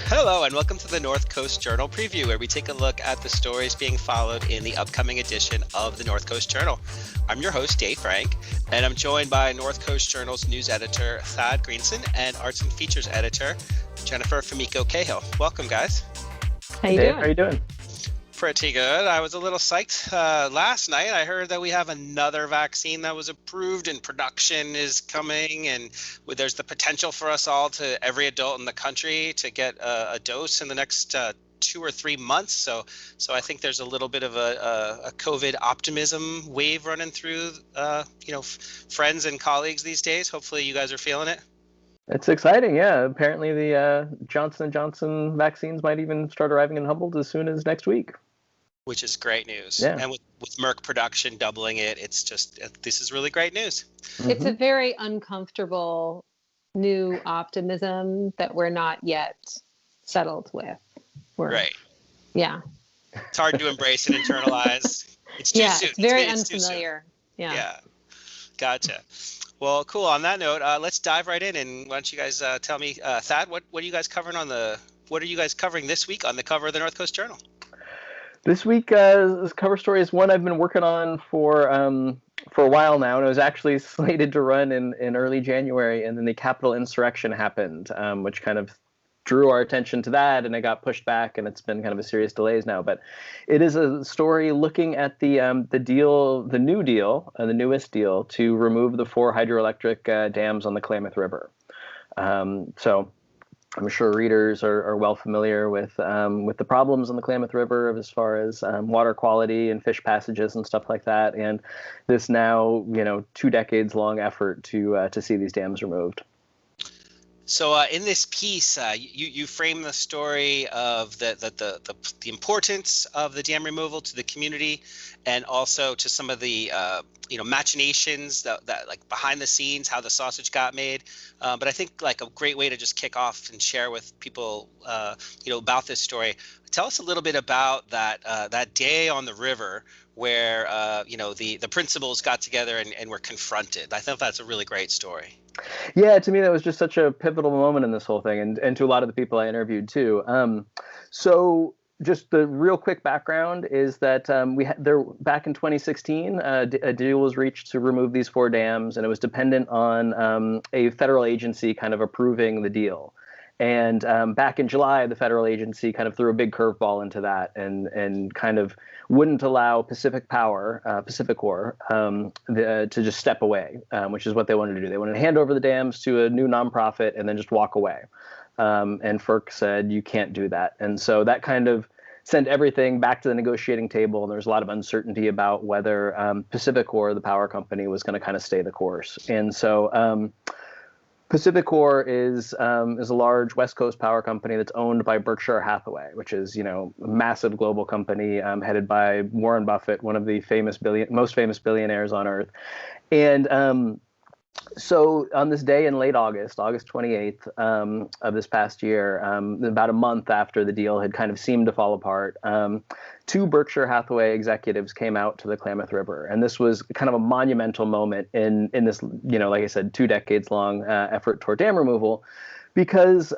Hello and welcome to the North Coast Journal Preview, where we take a look at the stories being followed in the upcoming edition of the North Coast Journal. I'm your host, Dave Frank, and I'm joined by North Coast Journal's news editor, Thad Greenson, and arts and features editor, Jennifer Fumiko Cahill. Welcome, guys. How you doing? How you doing? Pretty good. I was a little psyched last night. I heard that we have another vaccine that was approved and production is coming, and there's the potential for us all, to every adult in the country, to get a dose in the next 2 or 3 months. So I think there's a little bit of a COVID optimism wave running through friends and colleagues these days. Hopefully you guys are feeling it. It's exciting, yeah. Apparently the Johnson & Johnson vaccines might even start arriving in Humboldt as soon as next week. Which is great news. Yeah. And with Merck production doubling it, this is really great news. It's a very uncomfortable new optimism that we're not yet settled with. Right. Yeah. It's hard to embrace and internalize. It's too soon. It's very unfamiliar. Yeah. Gotcha. Well, cool. On that note, let's dive right in. And why don't you guys tell me, Thad, what are you guys covering what are you guys covering this week on the cover of the North Coast Journal? This week, this cover story is one I've been working on for a while now, and it was actually slated to run in early January, and then the Capitol insurrection happened, which kind of drew our attention to that, and it got pushed back, and it's been kind of a serious delays now. But it is a story looking at the newest deal to remove the 4 hydroelectric dams on the Klamath River. So I'm sure readers are well familiar with the problems on the Klamath River as far as water quality and fish passages and stuff like that. And this now, 2 decades long effort to see these dams removed. So in this piece, you frame the story of the importance of the dam removal to the community, and also to some of the machinations that like behind the scenes, how the sausage got made. But I think like a great way to just kick off and share with people, about this story. Tell us a little bit about that day on the river where the principals got together and were confronted. I thought that's a really great story. Yeah, to me that was just such a pivotal moment in this whole thing, and to a lot of the people I interviewed too. So just the real quick background is that back in 2016, a deal was reached to remove these 4 dams, and it was dependent on a federal agency kind of approving the deal. And back in July, the federal agency kind of threw a big curveball into that and kind of wouldn't allow Pacificor, to just step away, which is what they wanted to do. They wanted to hand over the dams to a new nonprofit and then just walk away. And FERC said, you can't do that. And so that kind of sent everything back to the negotiating table. And there's a lot of uncertainty about whether Pacificor, the power company, was going to kind of stay the course. And so Pacificor is a large West Coast power company that's owned by Berkshire Hathaway, which is, a massive global company headed by Warren Buffett, one of the most famous billionaires on earth. And so on this day in late August 28th of this past year, about a month after the deal had kind of seemed to fall apart, 2 Berkshire Hathaway executives came out to the Klamath River. And this was kind of a monumental moment in this, like I said, 2 decades long effort toward dam removal, because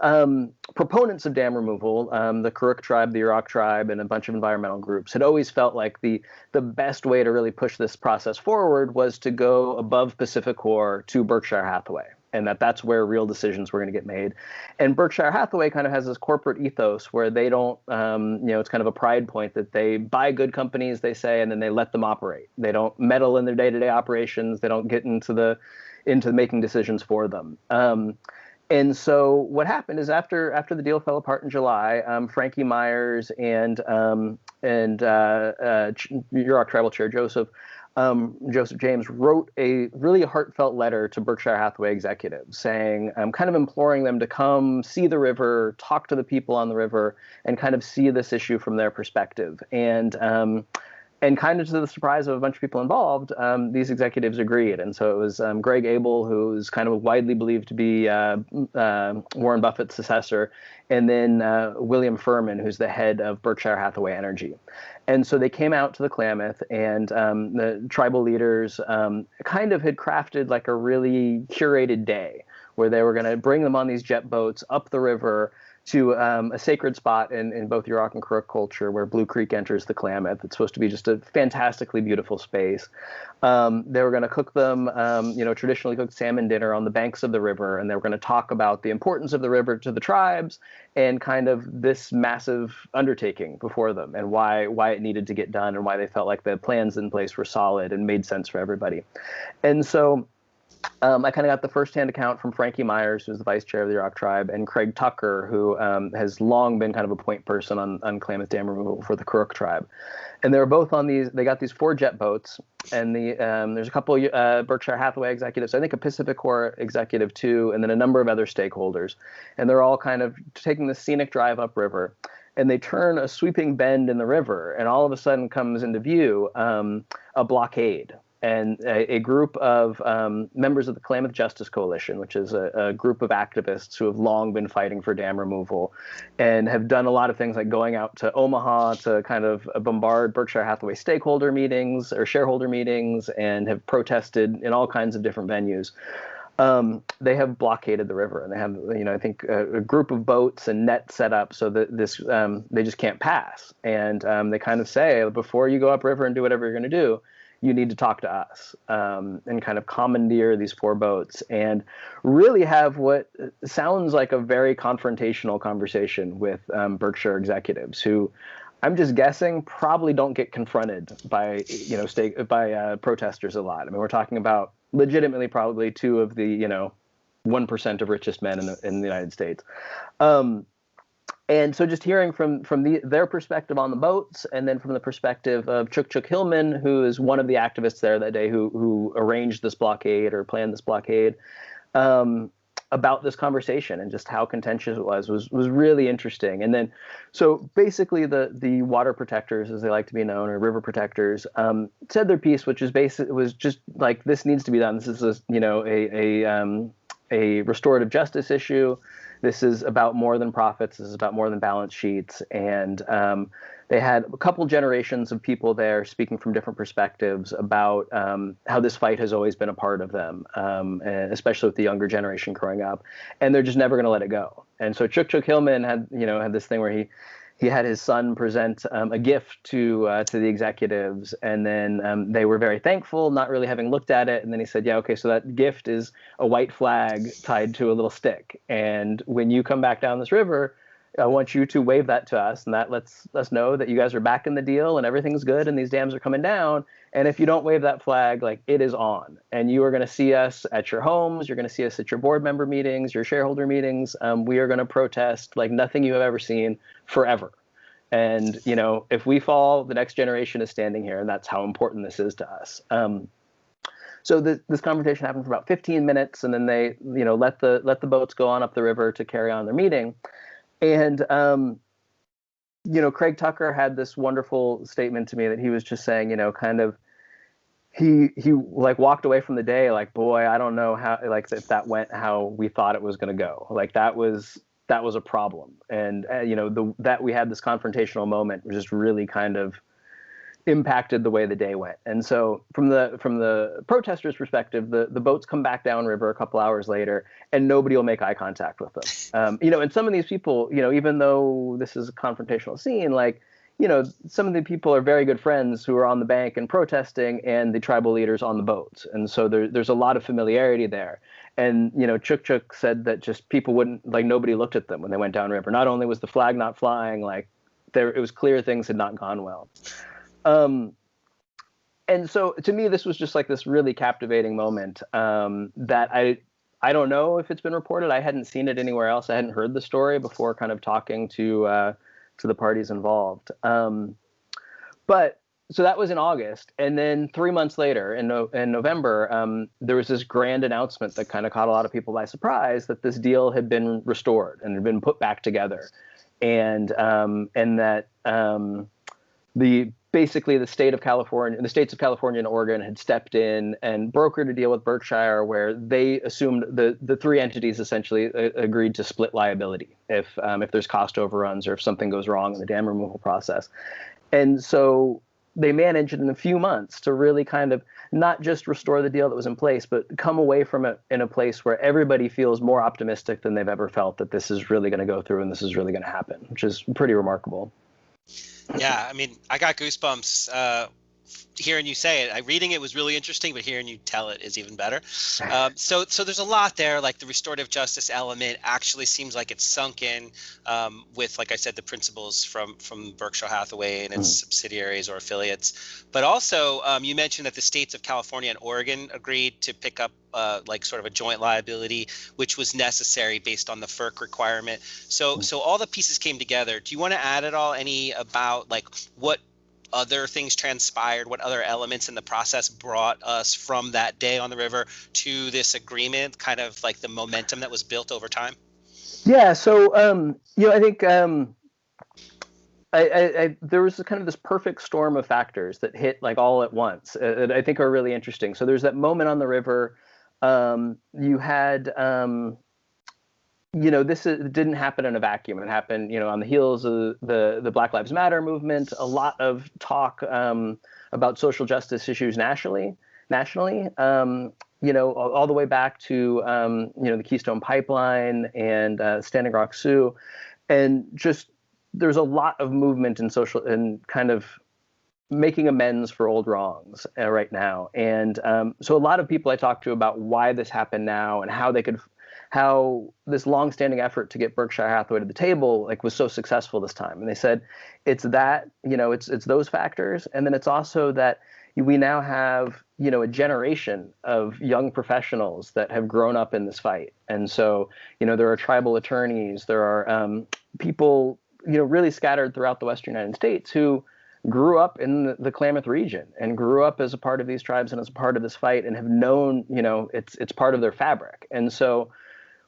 proponents of dam removal, the Karuk tribe, the Yurok tribe, and a bunch of environmental groups had always felt like the best way to really push this process forward was to go above Pacificor to Berkshire Hathaway, and that's where real decisions were going to get made. And Berkshire Hathaway kind of has this corporate ethos where they don't, it's kind of a pride point that they buy good companies, they say, and then they let them operate. They don't meddle in their day-to-day operations. They don't get into making decisions for them. And so what happened is after the deal fell apart in July, Frankie Myers and Yurok Tribal Chair Joseph James wrote a really heartfelt letter to Berkshire Hathaway executives saying, kind of imploring them to come see the river, talk to the people on the river, and kind of see this issue from their perspective. And And kind of to the surprise of a bunch of people involved, these executives agreed. And so it was Greg Abel, who's kind of widely believed to be Warren Buffett's successor, and then William Furman, who's the head of Berkshire Hathaway Energy. And so they came out to the Klamath, and the tribal leaders kind of had crafted like a really curated day where they were going to bring them on these jet boats up the river to a sacred spot in both Yurok and Kuruk culture where Blue Creek enters the Klamath. It's supposed to be just a fantastically beautiful space. They were going to cook them, traditionally cooked salmon dinner on the banks of the river, and they were going to talk about the importance of the river to the tribes and kind of this massive undertaking before them and why it needed to get done and why they felt like the plans in place were solid and made sense for everybody. And so I kind of got the firsthand account from Frankie Myers, who's the vice chair of the Yurok tribe, and Craig Tucker, who has long been kind of a point person on Klamath Dam removal for the Kuruk tribe. And they were both on these. They got these 4 jet boats, and there's a couple Berkshire Hathaway executives, I think a Pacificor executive too, and then a number of other stakeholders. And they're all kind of taking the scenic drive upriver. And they turn a sweeping bend in the river, and all of a sudden comes into view a blockade. And a group of members of the Klamath Justice Coalition, which is a group of activists who have long been fighting for dam removal and have done a lot of things like going out to Omaha to kind of bombard Berkshire Hathaway stakeholder meetings or shareholder meetings and have protested in all kinds of different venues. They have blockaded the river, and they have, I think a group of boats and nets set up so that they just can't pass. And they kind of say, before you go upriver and do whatever you're going to do, you need to talk to us, and kind of commandeer these 4 boats and really have what sounds like a very confrontational conversation with Berkshire executives who I'm just guessing probably don't get confronted by, protesters a lot. I mean, we're talking about legitimately probably 2 of the, 1% of richest men in the United States. And so just hearing from their perspective on the boats, and then from the perspective of Chuk Hillman, who is one of the activists there that day who arranged this blockade or planned this blockade, about this conversation and just how contentious it was really interesting. And then, so basically the water protectors, as they like to be known, or river protectors, said their piece, which is was just like, this needs to be done. This is a restorative justice issue. This is about more than profits. This is about more than balance sheets. And they had a couple generations of people there speaking from different perspectives about how this fight has always been a part of them, and especially with the younger generation growing up. And they're just never going to let it go. And so Chuk Hillman had this thing where he had his son present a gift to the executives, and then they were very thankful, not really having looked at it. And then he said, "Yeah, okay, so that gift is a white flag tied to a little stick. And when you come back down this river, I want you to wave that to us, and that lets us know that you guys are back in the deal and everything's good and these dams are coming down. And if you don't wave that flag, like, it is on. And you are going to see us at your homes. You're going to see us at your board member meetings, your shareholder meetings. We are going to protest like nothing you have ever seen forever. And, if we fall, the next generation is standing here, and that's how important this is to us." So this conversation happened for about 15 minutes, and then they, let the boats go on up the river to carry on their meeting. And, Craig Tucker had this wonderful statement to me that he was just saying, kind of, he like walked away from the day like, boy, I don't know how, like, if that went how we thought it was going to go. Like, that was a problem. And, that we had this confrontational moment just really kind of impacted the way the day went. And so from the protesters' perspective, the boats come back downriver a couple hours later, and nobody will make eye contact with them. And some of these people, even though this is a confrontational scene, like, some of the people are very good friends who are on the bank and protesting, and the tribal leaders on the boats. And so there's a lot of familiarity there. And, Chuk said that just people wouldn't, like, nobody looked at them when they went downriver. Not only was the flag not flying, like, it was clear things had not gone well. And so to me, this was just like this really captivating moment that I don't know if it's been reported. I hadn't seen it anywhere else. I hadn't heard the story before kind of talking to the parties involved. But so that was in August. And then 3 months later in November, there was this grand announcement that kind of caught a lot of people by surprise that this deal had been restored and had been put back together. And that basically the states of California and Oregon had stepped in and brokered a deal with Berkshire where they assumed the three entities essentially agreed to split liability if there's cost overruns or if something goes wrong in the dam removal process. And so they managed in a few months to really kind of not just restore the deal that was in place, but come away from it in a place where everybody feels more optimistic than they've ever felt that this is really going to go through and this is really going to happen, which is pretty remarkable. Yeah, I mean, I got goosebumps hearing you say it. Reading it was really interesting, but hearing you tell it is even better. So there's a lot there. Like the restorative justice element actually seems like it's sunk in with, like I said, the principles from Berkshire Hathaway and its subsidiaries or affiliates. But also, you mentioned that the states of California and Oregon agreed to pick up like sort of a joint liability, which was necessary based on the FERC requirement. So all the pieces came together. Do you want to add at all any about like what other things transpired, what other elements in the process brought us from that day on the river to this agreement, kind of like the momentum that was built over time? Yeah, so I think there was kind of this perfect storm of factors that hit like all at once that I think are really interesting. So there's that moment on the river. You had this didn't happen in a vacuum. It happened, on the heels of the Black Lives Matter movement, a lot of talk about social justice issues nationally, all the way back to, the Keystone Pipeline and Standing Rock Sioux. And just there's a lot of movement in social and kind of making amends for old wrongs right now. And so a lot of people I talked to about why this happened now and how this longstanding effort to get Berkshire Hathaway to the table was so successful this time. And they said it's that, it's those factors. And then it's also that we now have, a generation of young professionals that have grown up in this fight. And so, there are tribal attorneys, there are people, really scattered throughout the Western United States who grew up in the Klamath region and grew up as a part of these tribes and as a part of this fight and have known, it's part of their fabric. And so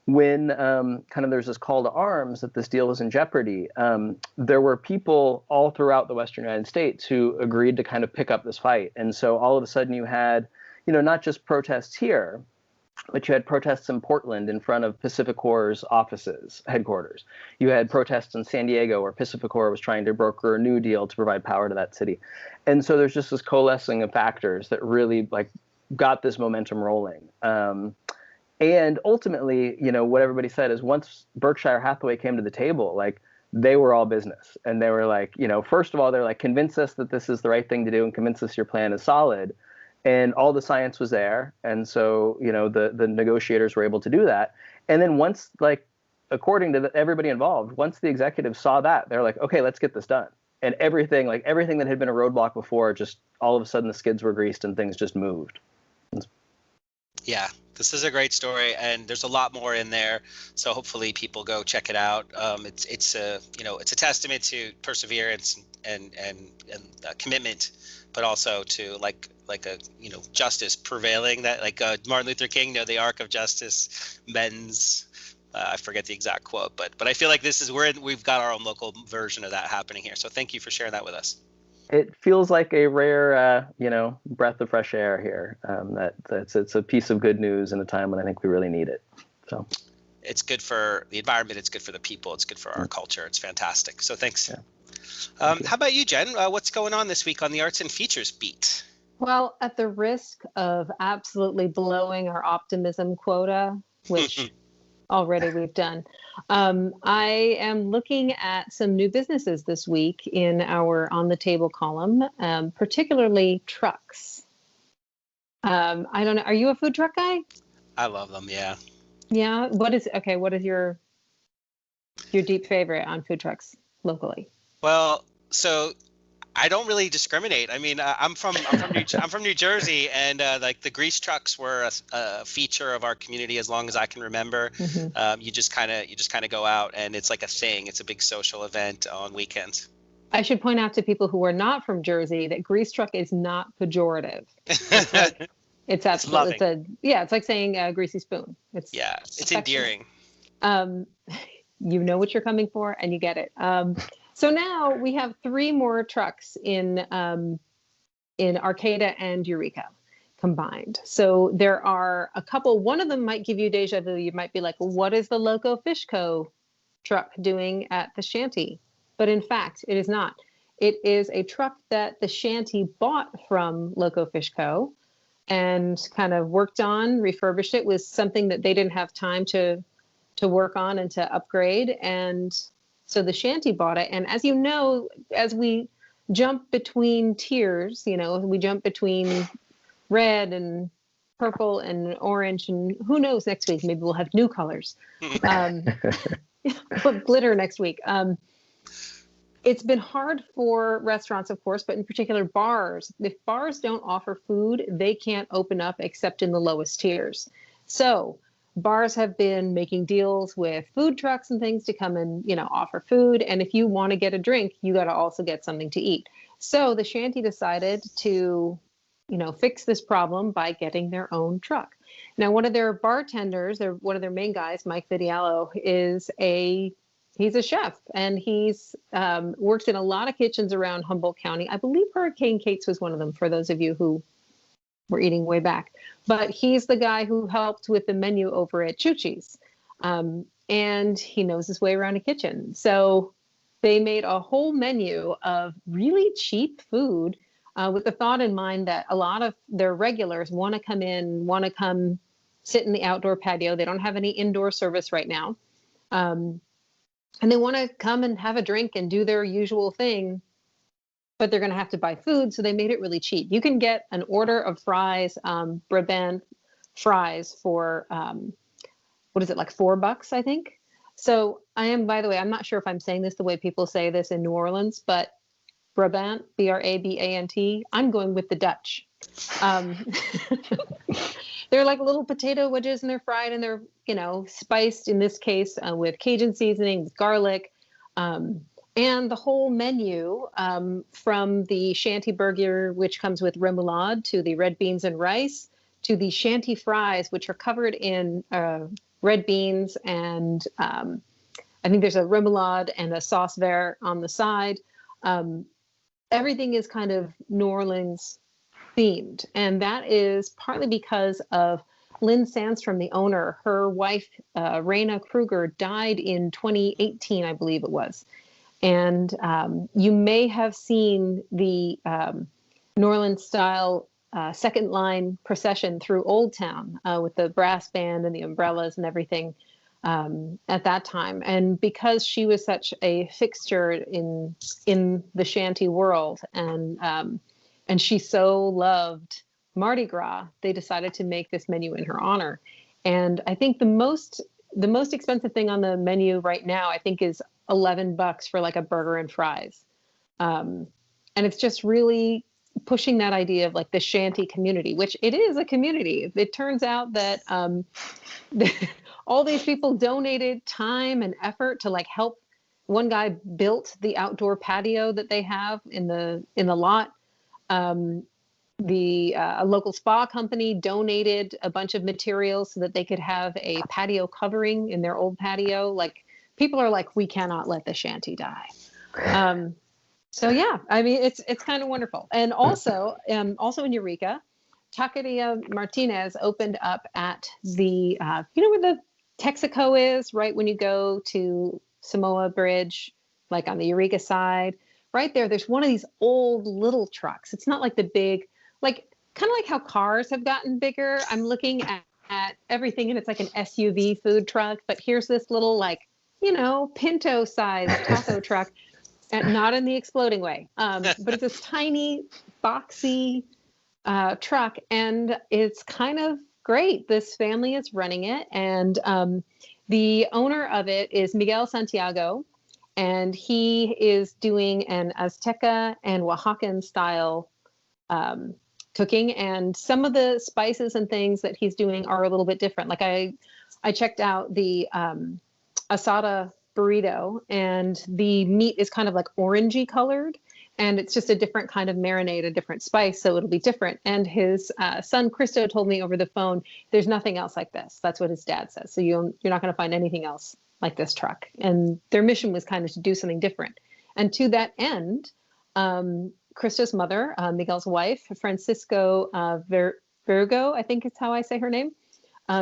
when kind of there's this call to arms that this deal was in jeopardy, there were people all throughout the Western United States who agreed to kind of pick up this fight. And so all of a sudden you had, not just protests here, but you had protests in Portland in front of Pacificor's headquarters. You had protests in San Diego where Pacificor was trying to broker a new deal to provide power to that city. And so there's just this coalescing of factors that really got this momentum rolling. And ultimately, what everybody said is once Berkshire Hathaway came to the table, they were all business. And they were first of all, they're convince us that this is the right thing to do and convince us your plan is solid. And all the science was there. And so, the negotiators were able to do that. And then once, according to everybody involved, once the executives saw that, they're like, okay, let's get this done. And everything that had been a roadblock before, just all of a sudden the skids were greased and things just moved. Yeah, this is a great story, and there's a lot more in there. So hopefully people go check it out. It's a testament to perseverance and commitment, but also to justice prevailing. That Martin Luther King, the arc of justice bends. I forget the exact quote, but I feel like this is where we've got our own local version of that happening here. So thank you for sharing that with us. It feels like a rare, breath of fresh air here. It's a piece of good news in a time when I think we really need it. So it's good for the environment. It's good for the people. It's good for our culture. It's fantastic. So thanks. Yeah. How about you, Jen? What's going on this week on the Arts and Features beat? Well, at the risk of absolutely blowing our optimism quota, which already we've done, I am looking at some new businesses this week in our On the Table column, particularly trucks. I don't know. Are you a food truck guy? I love them. Yeah. Yeah. What is your deep favorite on food trucks locally? Well, so I don't really discriminate. I mean, I'm from New Jersey, and the grease trucks were a feature of our community as long as I can remember. Mm-hmm. You just kind of go out, and it's like a thing. It's a big social event on weekends. I should point out to people who are not from Jersey that grease truck is not pejorative. It's absolutely it's like saying greasy spoon. It's endearing. You know what you're coming for, and you get it. So now we have 3 more trucks in Arcata and Eureka combined. So there are a couple. One of them might give you deja vu. You might be like, what is the Loco Fish Co. truck doing at the shanty? But in fact, it is not. It is a truck that the shanty bought from Loco Fish Co. and kind of worked on, refurbished it. Was something that they didn't have time to work on and to upgrade. And so the shanty bought it. And as you know, as we jump between tiers, we jump between red and purple and orange, and who knows, next week maybe we'll have new colors. Glitter next week. It's been hard for restaurants, of course, but in particular bars. If bars don't offer food, they can't open up except in the lowest tiers. So bars have been making deals with food trucks and things to come and, offer food. And if you want to get a drink, you got to also get something to eat. So the shanty decided to, fix this problem by getting their own truck. Now, one of their bartenders, one of their main guys, Mike Vidiallo, he's a chef, and he's worked in a lot of kitchens around Humboldt County. I believe Hurricane Kate's was one of them, for those of you who were eating way back. But he's the guy who helped with the menu over at Chuchi's. And he knows his way around a kitchen. So they made a whole menu of really cheap food with the thought in mind that a lot of their regulars want to come sit in the outdoor patio. They don't have any indoor service right now. And they want to come and have a drink and do their usual thing, but they're going to have to buy food. So they made it really cheap. You can get an order of fries, Brabant fries for, what is it, like $4, I think. So by the way, I'm not sure if I'm saying this the way people say this in New Orleans, but Brabant, Brabant, I'm going with the Dutch. They're like little potato wedges, and they're fried, and they're, spiced, in this case, with Cajun seasoning, with garlic. And the whole menu, from the shanty burger, which comes with remoulade, to the red beans and rice, to the shanty fries, which are covered in red beans, and I think there's a remoulade and a sauce vert on the side. Everything is kind of New Orleans themed, and that is partly because of Lynn Sandstrom, the owner. Her wife, Raina Kruger, died in 2018, I believe it was. And you may have seen the New Orleans style second line procession through Old Town with the brass band and the umbrellas and everything at that time. And because she was such a fixture in the shanty world, and she so loved Mardi Gras, they decided to make this menu in her honor. And I think the most expensive thing on the menu right now, I think, is $11 for like a burger and fries. And it's just really pushing that idea of like the shanty community, which it is a community. It turns out that all these people donated time and effort to like help. One guy built the outdoor patio that they have in the lot. A local spa company donated a bunch of materials so that they could have a patio covering in their old patio. Like, people are like, we cannot let the shanty die. So yeah, I mean, it's kind of wonderful. And also in Eureka, Taqueria Martinez opened up at the, where the Texaco is, right when you go to Samoa Bridge, like on the Eureka side, right there, there's one of these old little trucks. It's not like the big, like kind of like how cars have gotten bigger. I'm looking at everything, and it's like an SUV food truck, but here's this little, like, Pinto sized taco truck, and not in the exploding way. But it's this tiny, boxy truck, and it's kind of great. This family is running it, and the owner of it is Miguel Santiago, and he is doing an Azteca and Oaxacan style cooking, and some of the spices and things that he's doing are a little bit different. Like I checked out the asada burrito, and the meat is kind of like orangey colored, and it's just a different kind of marinade, a different spice, so it'll be different. And his son Christo told me over the phone, there's nothing else like this. That's what his dad says. So you're not going to find anything else like this truck. And their mission was kind of to do something different. And to that end, Krista's mother, Miguel's wife, Francisco Virgo, I think is how I say her name.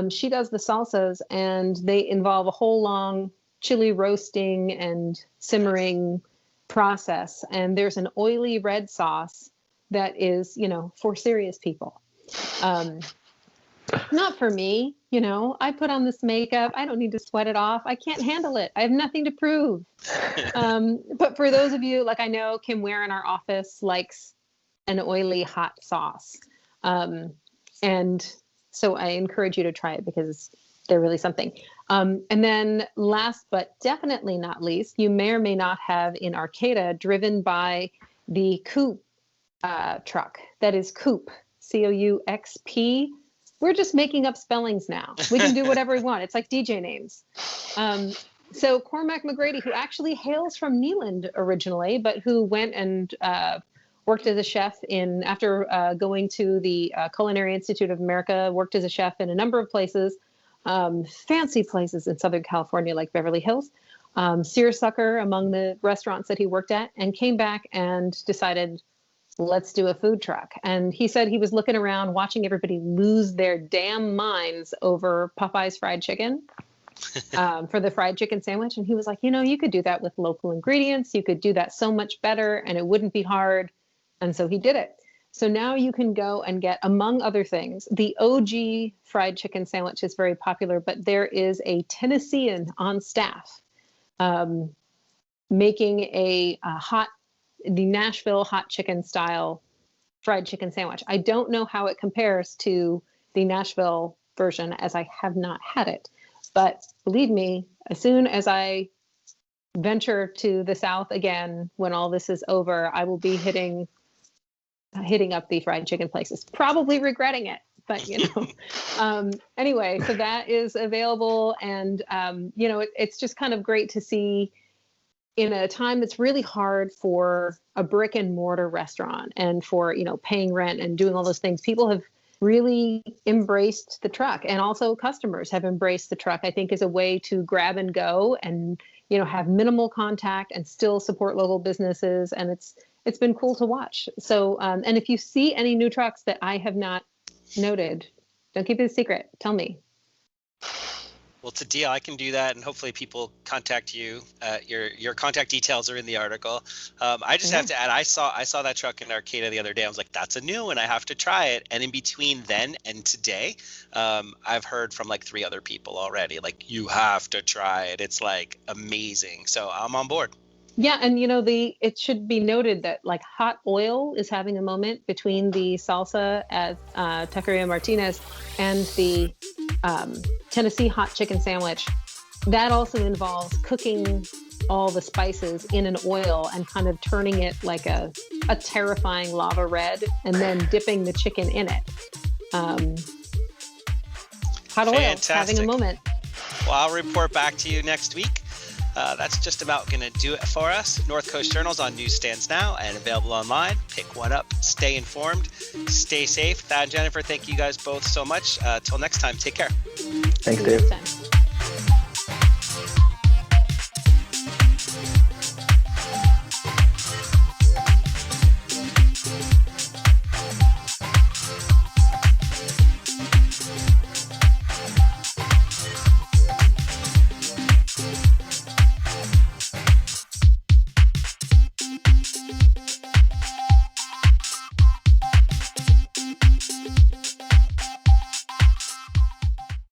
She does the salsas, and they involve a whole long chili roasting and simmering process. And there's an oily red sauce that is, for serious people. Not for me. I put on this makeup. I don't need to sweat it off. I can't handle it. I have nothing to prove. But for those of you, like I know Kim Ware in our office likes an oily hot sauce. And so I encourage you to try it because they're really something. And then last but definitely not least, you may or may not have in Arcata driven by the Coupe truck. That is Coupe, Couxp. We're just making up spellings now. We can do whatever we want. It's like DJ names. So Cormac McGrady, who actually hails from Neyland originally, but who went and worked as a chef after going to the Culinary Institute of America, worked as a chef in a number of places, fancy places in Southern California, like Beverly Hills, seersucker among the restaurants that he worked at, and came back and decided, let's do a food truck. And he said he was looking around, watching everybody lose their damn minds over Popeye's fried chicken for the fried chicken sandwich. And he was like, you could do that with local ingredients. You could do that so much better and it wouldn't be hard. And so he did it. So now you can go and get, among other things, the OG fried chicken sandwich is very popular, but there is a Tennessean on staff making the Nashville hot chicken style fried chicken sandwich. I don't know how it compares to the Nashville version, as I have not had it. But believe me, as soon as I venture to the South again, when all this is over, I will be hitting up the fried chicken places, probably regretting it. But, anyway, so that is available. And, it's just kind of great to see in a time that's really hard for a brick and mortar restaurant and for, paying rent and doing all those things. People have really embraced the truck, and also customers have embraced the truck, I think, as a way to grab and go and, have minimal contact and still support local businesses. And it's been cool to watch. So, and if you see any new trucks that I have not noted, don't keep it a secret. Tell me. Well, it's a deal. I can do that, and hopefully people contact you. Your contact details are in the article. I just have to add, I saw that truck in Arcata the other day. I was like, that's a new one. I have to try it. And in between then and today, I've heard from like 3 other people already. Like, you have to try it. It's like amazing. So I'm on board. Yeah, and it should be noted that like hot oil is having a moment between the salsa at Taqueria Martinez and the Tennessee hot chicken sandwich. That also involves cooking all the spices in an oil and kind of turning it like a terrifying lava red, and then dipping the chicken in it. Hot oil, having a moment. Well, I'll report back to you next week. That's just about going to do it for us. North Coast Journal's on newsstands now and available online. Pick one up. Stay informed. Stay safe. Thad and Jennifer, thank you guys both so much. Till next time, take care. Thanks, Dave.